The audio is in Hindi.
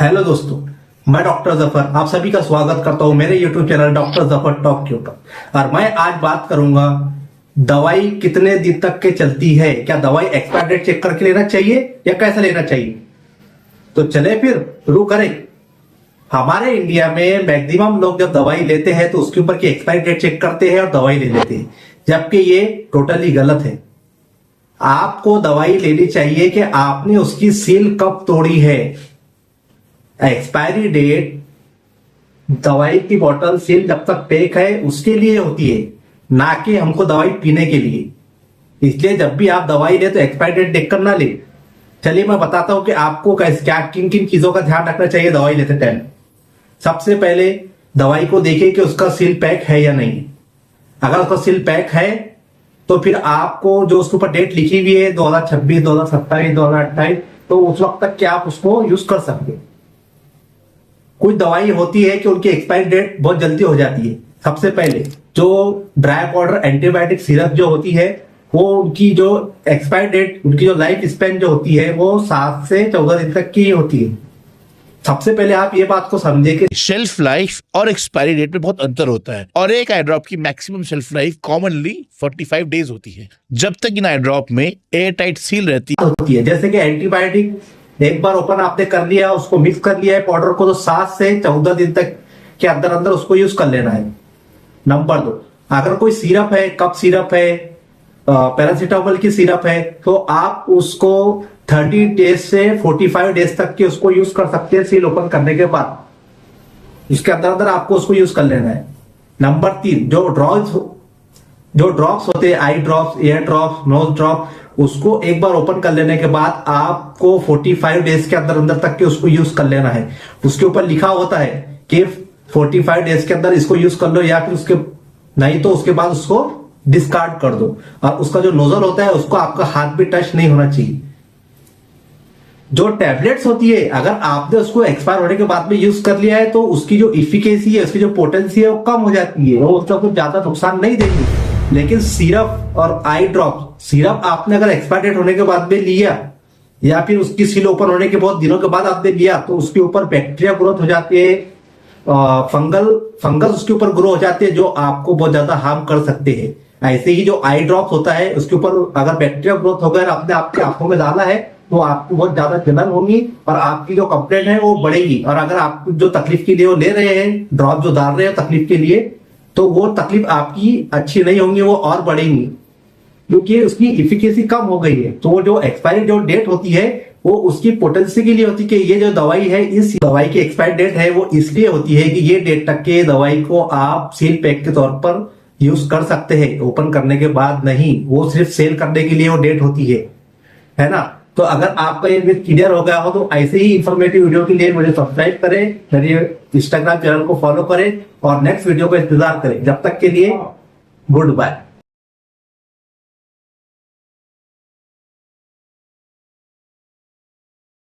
हेलो दोस्तों, मैं डॉक्टर जफर आप सभी का स्वागत करता हूं मेरे YouTube channel doctor Zafar talk के ऊपर। और मैं आज बात करूंगा दवाई कितने दिन तक के चलती है, क्या दवाई एक्सपायर डेट चेक करके लेना चाहिए या कैसे लेना चाहिए। तो चले फिर शुरू करें। हमारे इंडिया में मैक्सिमम लोग जब दवाई लेते हैं तो उसके ऊपर की एक्सपायरी डेट चेक करते हैं और दवाई ले लेते हैं, जबकि ये टोटली गलत है। आपको दवाई लेनी चाहिए कि आपने उसकी सील कब तोड़ी है। एक्सपायरी डेट दवाई की बोतल सील जब तक पैक है उसके लिए होती है, ना कि हमको दवाई पीने के लिए। इसलिए जब भी आप दवाई ले तो एक्सपायरी डेट देखकर ना ले। चलिए मैं बताता हूं कि आपको क्या किन किन चीजों का ध्यान रखना चाहिए दवाई लेते टाइम। सबसे पहले दवाई को देखिए कि उसका सील पैक है या नहीं। अगर उसका सील पैक है तो फिर आपको जो उसके ऊपर डेट लिखी हुई है 2026, 2027, 2028, तो उस वक्त तक क्या आप उसको यूज कर सकते। कुछ दवाई होती है कि उनकी एक्सपायरी डेट बहुत जल्दी हो जाती है। सबसे पहले जो ड्राई पाउडर एंटीबायोटिक सिरप जो होती है वो उनकी जो एक्सपायरी डेट, उनकी जो लाइफ स्पेन जो होती है वो 7 से 14 दिन तक की होती है। सबसे पहले आप ये बात को समझे कि शेल्फ लाइफ और एक्सपायरी डेट में बहुत अंतर होता है और एक आई ड्रॉप की maximum shelf life commonly 45 days होती है, जब तक इन आई ड्रॉप में एयर टाइट सील रहती है। जैसे कि एंटीबायोटिक एक बार ओपन आपने कर लिया, उसको मिक्स कर लिया है पाउडर को, तो 7 से 14 दिन तक के अंदर अंदर उसको यूज कर लेना है। नंबर 2, अगर कोई सिरप है, कफ सिरप है, पैरासीटामोल की सिरप है, तो आप उसको 30 डेज से 45 डेज तक के उसको यूज कर सकते हैं सील ओपन करने के बाद। इसके अंदर अंदर आपको उसको यूज कर लेना है। नंबर 3, जो ड्रॉप्स होते हैं, eye drops, ear drops, nose drop, उसको एक बार ओपन कर लेने के बाद आपको 45 डेज के अंदर अंदर तक के उसको यूज कर लेना है। उसके ऊपर लिखा होता है कि 45 डेज के अंदर इसको यूज कर लो, या फिर उसके नहीं तो उसके बाद उसको डिस्कार्ड कर दो। और उसका जो नोजल होता है उसको आपका हाथ भी टच नहीं होना चाहिए। जो टैबलेट्स होती है, अगर आपने उसको एक्सपायर होने के बाद में यूज कर लिया है तो उसकी जो इफिकेसी है, उसकी जो पोटेंसी है वो कम हो जाती है, वो उसका कुछ ज्यादा नुकसान नहीं देगी। लेकिन सिरप और आई ड्रॉप, सिरप आपने अगर एक्सपायर डेट होने के बाद में लिया या फिर उसकी सील ओपन होने के बहुत दिनों के बाद आपने लिया तो उसके ऊपर बैक्टीरिया ग्रोथ हो जाती है, फंगस उसके ऊपर ग्रो हो जाते हैं जो आपको बहुत ज्यादा हार्म कर सकते हैं। ऐसे ही जो आई ड्रॉप होता है उसके ऊपर अगर बैक्टीरिया ग्रोथ हो गया, आपने आपके आंखों में डाला है तो आपको बहुत ज्यादा जलन होगी और आपकी जो कंप्लेंट है वो बढ़ेगी। और अगर आप जो तकलीफ के लिए वो ले रहे हैं, ड्रॉप जो डाल रहे हैं तकलीफ के लिए, तो वो तकलीफ आपकी अच्छी नहीं होंगी, वो और बढ़ेंगी, क्योंकि उसकी इफिकेसी कम हो गई है। तो वो जो एक्सपायरी जो डेट होती है वो उसकी पोटेंसी के लिए होती है कि ये जो दवाई है, इस दवाई की एक्सपायरी डेट है वो इसलिए होती है कि ये डेट तक के दवाई को आप सील पैक के तौर पर यूज कर सकते हैं, ओपन करने के बाद नहीं। वो सिर्फ सेल करने के लिए वो डेट होती है ना। तो अगर आपका ये क्लियर हो गया हो तो ऐसे ही इंफॉर्मेटिव वीडियो के लिए मुझे सब्सक्राइब करें, मेरे इंस्टाग्राम चैनल को फॉलो करें और नेक्स्ट वीडियो का इंतजार करें। जब तक के लिए गुड बाय।